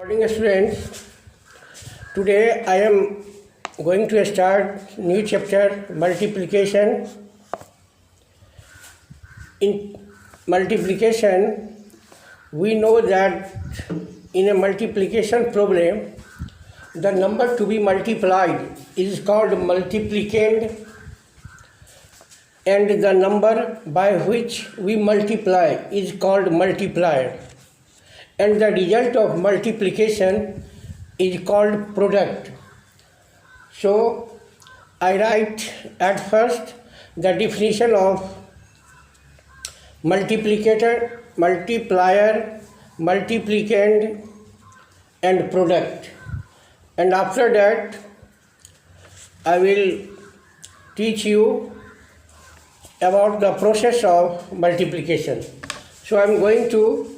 Morning students, today I am going to start new chapter multiplication. In multiplication, we know that in a multiplication problem, the number to be multiplied is called multiplicand, and the number by which we multiply is called multiplier, and the result of multiplication is called product. So I write at first the definition of multiplicator, multiplier, multiplicand and product, and after that I will teach you about the process of multiplication. So I am going to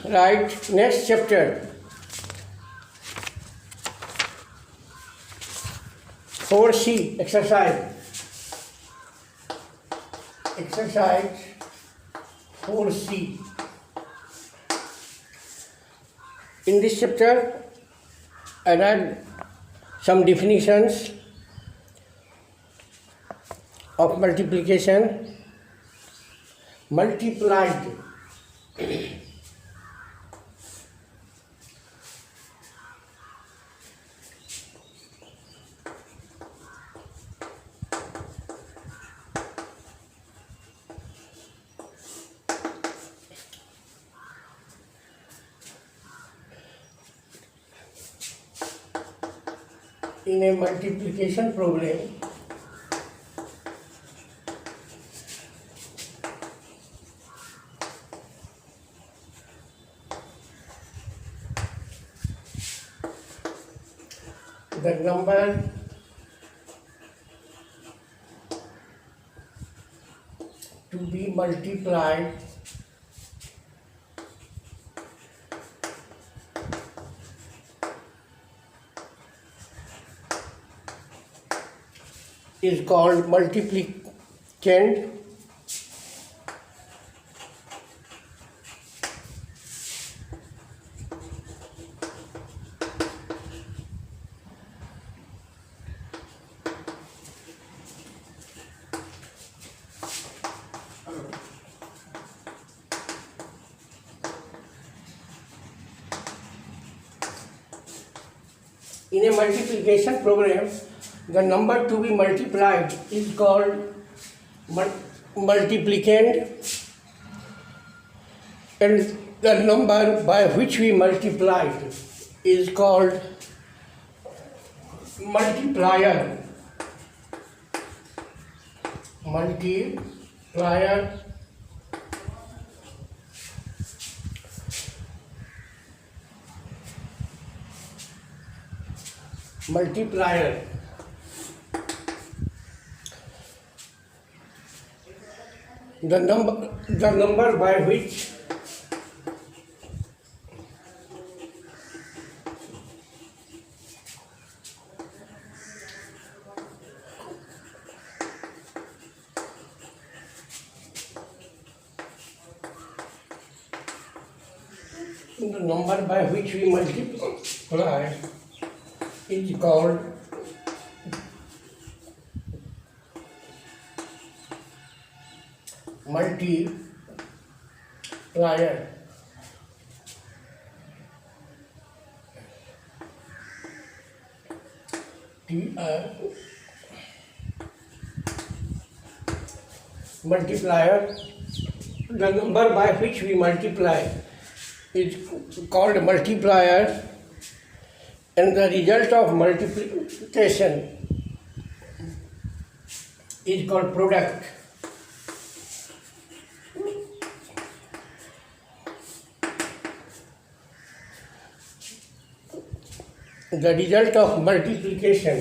write next chapter 4C exercise 4C. In this chapter I read some definitions of multiplication. Multiplied, in a multiplication problem, the number to be multiplied is called multiplicand, in a multiplication program. The number to be multiplied is called multiplicand, and the number by which we multiplied is called multiplier. Multiplier. Multiplier. The number by which we multiply is called multiplier. Multiplier. The number by which we multiply is called multiplier, and the result of multiplication is called product. The result of multiplication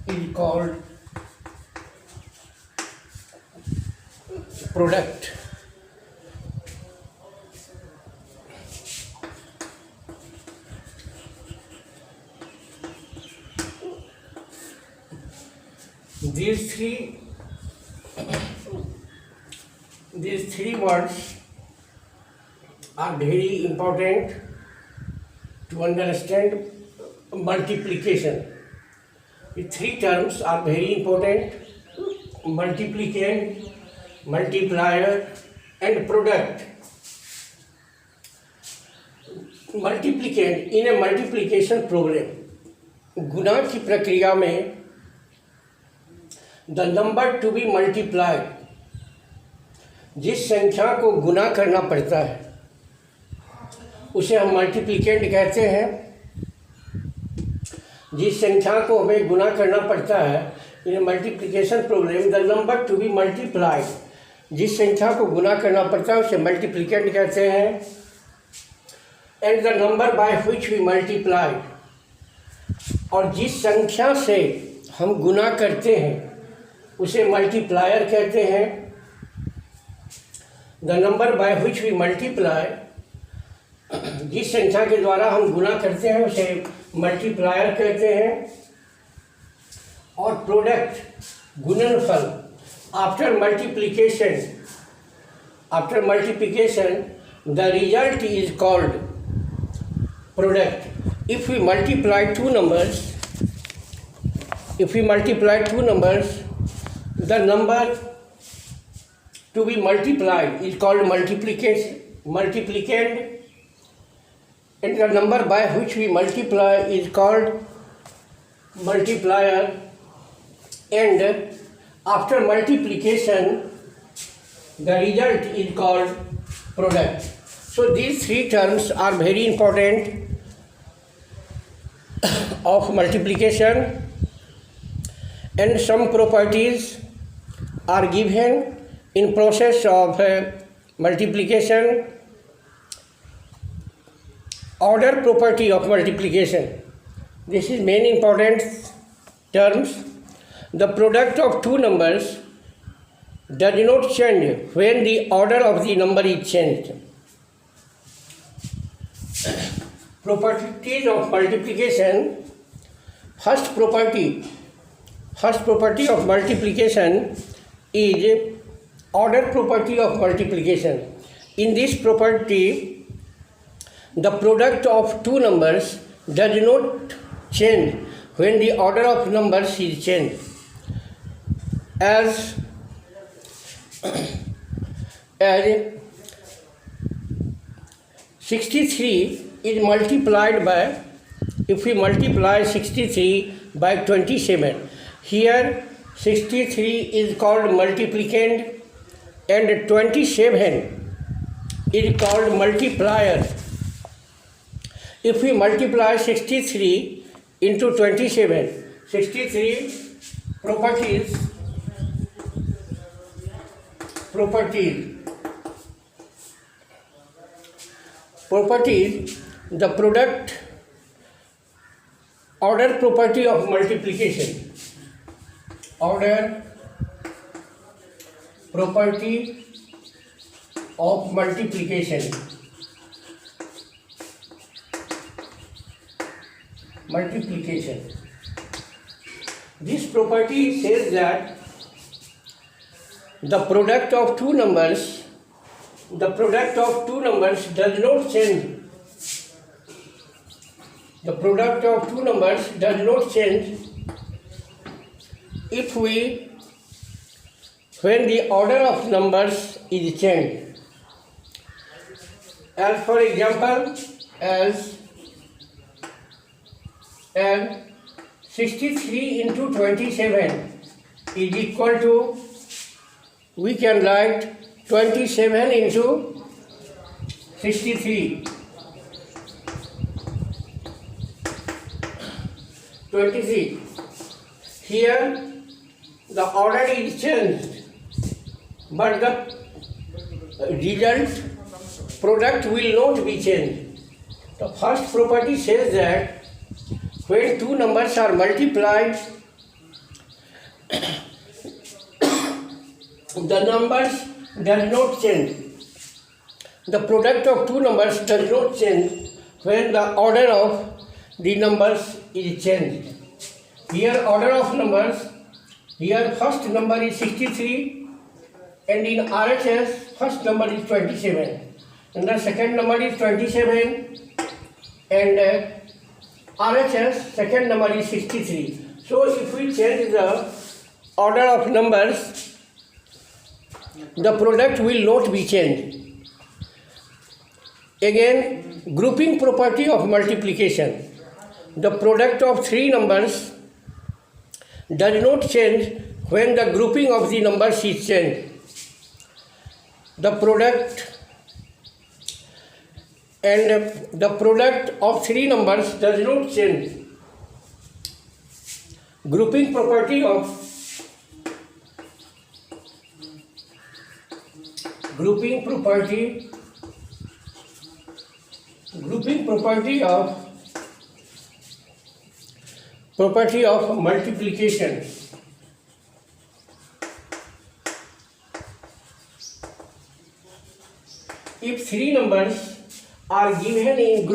is called product. these three words are very important to understand multiplication. The three terms are very important: multiplicand, multiplier, and product. Multiplicand in a multiplication program, गुणा की प्रक्रिया में the number to be multiplied, जिस संख्या को गुणा करना पड़ता है उसे हम मल्टीप्लिकेंड कहते हैं। जिस संख्या को हमें गुणा करना पड़ता है in multiplication program, the number to be multiplied, जिस संख्या को गुणा करना पड़ता है उसे मल्टीप्लिकेंड कहते हैं। And the number by which we multiplied, और जिस संख्या से हम गुणा करते हैं उसे मल्टीप्लायर कहते हैं। The number by which we multiply, जिस संख्या के द्वारा हम गुणा करते हैं उसे मल्टीप्लायर कहते हैं। और प्रोडक्ट, गुणनफल, after multiplication the result is called product. If we multiply two numbers, the number to be multiplied is called multiplicand, and the number by which we multiply is called multiplier. And after multiplication, the result is called product. So these three terms are very important of multiplication, and some properties are given in process of multiplication. Order property of multiplication, this is main important terms. The product of two numbers does not change when the order of the number is changed. Properties of multiplication. First property of multiplication is order property of multiplication. In this property, the product of two numbers does not change when the order of numbers is changed. As 63 is multiplied by, if we multiply 63 by 27, here 63 is called multiplicand and 27 is called multiplier. If we multiply 63 into 27, 63 properties, the product, order property of multiplication, order property of multiplication, this property says that the product of two numbers does not change. The product of two numbers does not change when the order of numbers is changed. As for example, as 63 into 27 is equal to, we can write 27 into 63. 23. Here the order is changed, but the result product will not be changed. The first property says that when two numbers are multiplied, the numbers does not change. The product of two numbers does not change when the order of the numbers is changed. Here order of numbers Here first number is 63 and in RHS first number is 27 and the second number is 27 and RHS second number is 63. So if we change the order of numbers, the product will not be changed. Again, grouping property of multiplication. The product of three numbers does not change when the grouping of the numbers is changed. The product of three numbers does not change. Grouping property of multiplication. If three numbers are given in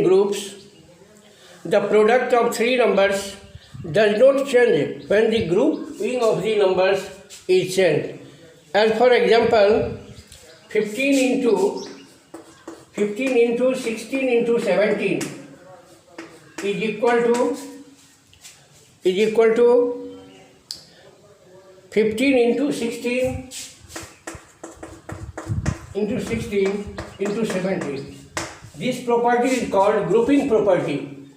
groups, the product of three numbers does not change when the grouping of the numbers is changed. As for example, 15 into 16 into 17 is equal to 15 into 16 into 16 into 17. This property is called grouping property.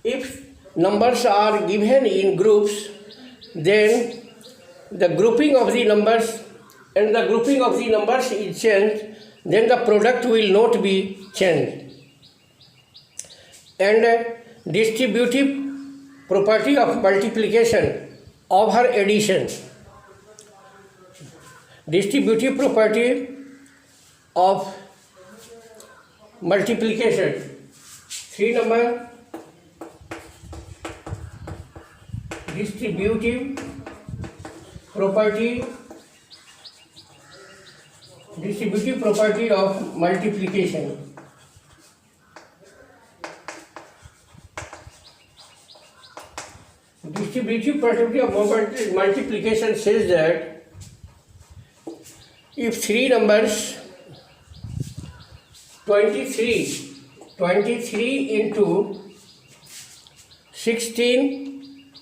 If numbers are given in groups, then the grouping of the numbers is changed, then the product will not be changed. And distributive property of multiplication over addition. Distributive property of multiplication. Three number. Distributive property of multiplication. Distributive property of multiplication says that if three numbers 23 into 16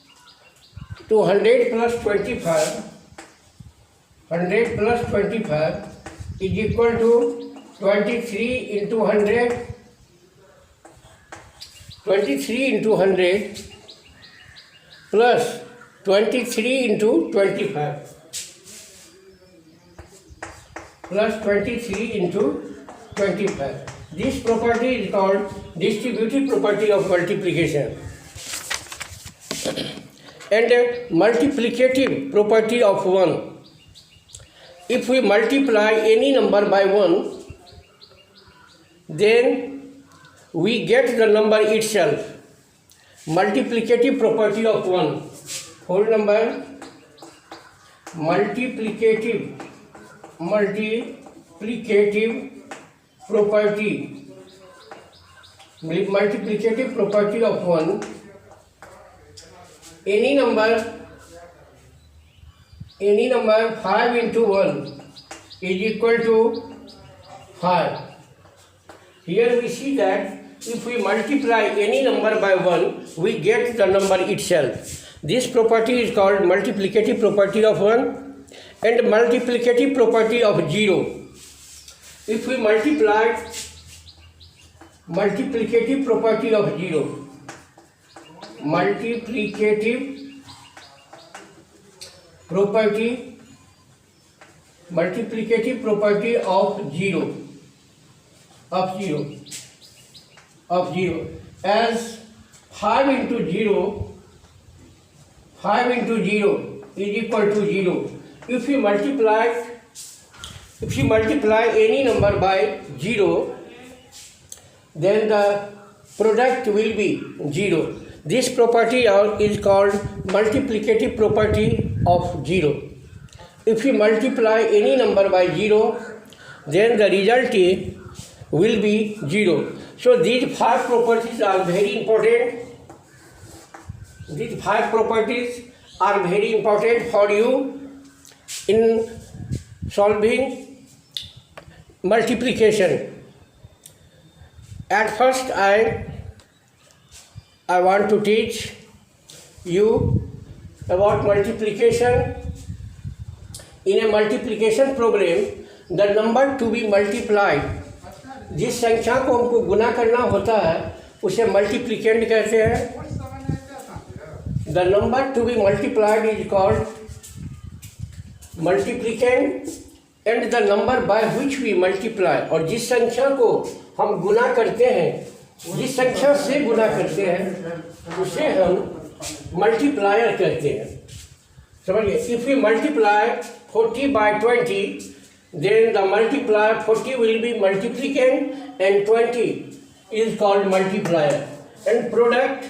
to 100 plus 25 is equal to 23 into 100 plus 23 into 25 plus 23 into 25. This property is called distributive property of multiplication. And multiplicative property of 1. If we multiply any number by 1, then we get the number itself. Multiplicative property of 1. Whole number, multiplicative property of 1. Any number 5 into 1 is equal to 5. Here we see that if we multiply any number by 1, we get the number itself. This property is called multiplicative property of 1 and multiplicative property of 0. If we multiply multiplicative property of 0, multiplicative property of 0 as 5 into 0 is equal to 0. If you multiply any number by 0, then the product will be 0. This property is called multiplicative property of 0. If you multiply any number by 0, then the result will be 0. So these 5 properties are very important These 5 properties are very important for you in solving multiplication. At first, I want to teach you about multiplication. In a multiplication problem, the number to be multiplied, जिस संख्या को हमको गुना करना होता है उसे multiplicand कहते हैं. The number to be multiplied is called multiplicand, and the number by which we multiply, और जिस संख्या को हम गुना करते हैं, जिस संख्या से गुना करते हैं उसे हम मल्टीप्लायर कहते हैं. समझिए, if we multiply 40 by 20, then the multiplier 40 will be multiplicand and 20 is called multiplier. And product,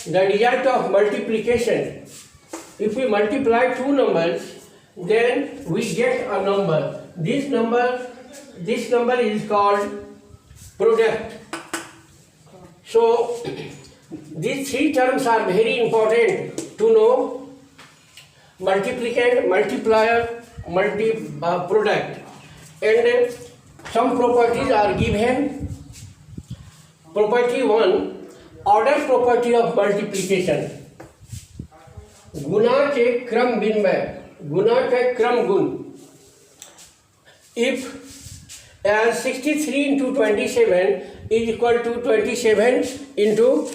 the result of multiplication, if we multiply two numbers, then we get a number. This number is called product. So these 3 terms are very important to know: multiplicand, multiplier, product. And some properties are given. Property 1, order property of multiplication. गुना के क्रम विनिमय, गुना के क्रम गुण. If as 63 into 27 is equal to 27 into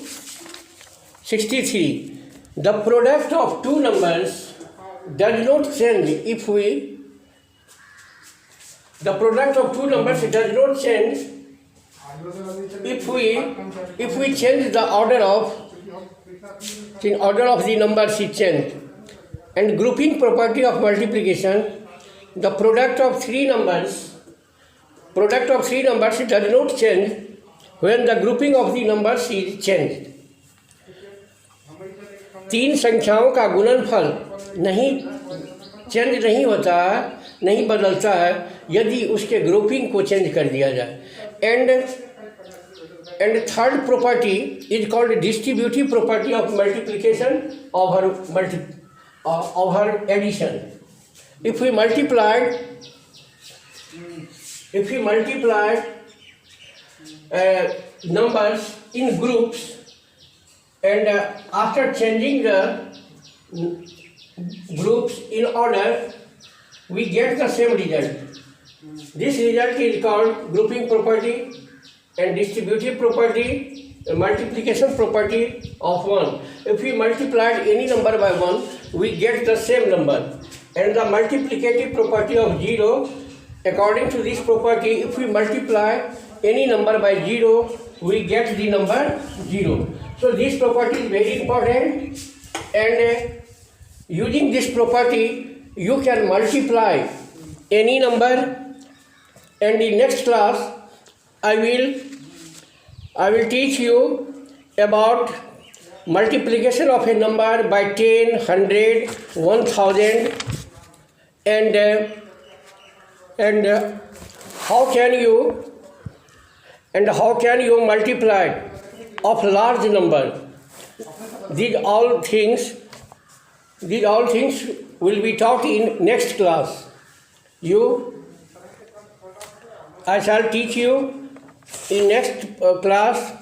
63, the product of two numbers does not change if we, the product of two numbers does not change if we change the order of the numbers is changed. And grouping property of multiplication, the product of three numbers does not change when the grouping of the numbers is changed. 3 संख्याओं का गुणनफल change नहीं होता है, नहीं बदलता है यदि उसके ग्रुपिंग को चेंज कर दिया जाए. And third property is called distributive property of multiplication over addition. If we multiply numbers in groups, and after changing the groups in order, we get the same result. This result is called grouping property and distributive property, multiplication property of 1. If we multiplied any number by 1, we get the same number. And the multiplicative property of 0, according to this property, if we multiply any number by 0, we get the number 0. So this property is very important, and using this property you can multiply any number. And in next class I will teach you about multiplication of a number by 10, 100, 1000, and how can you multiply of large number. These all things will be taught in next class. I shall teach you in next class,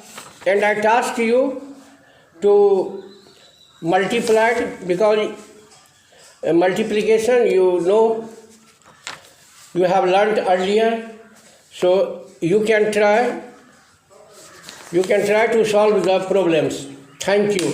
and I task you to multiply, because multiplication you have learnt earlier, so you can try to solve the problems. Thank you.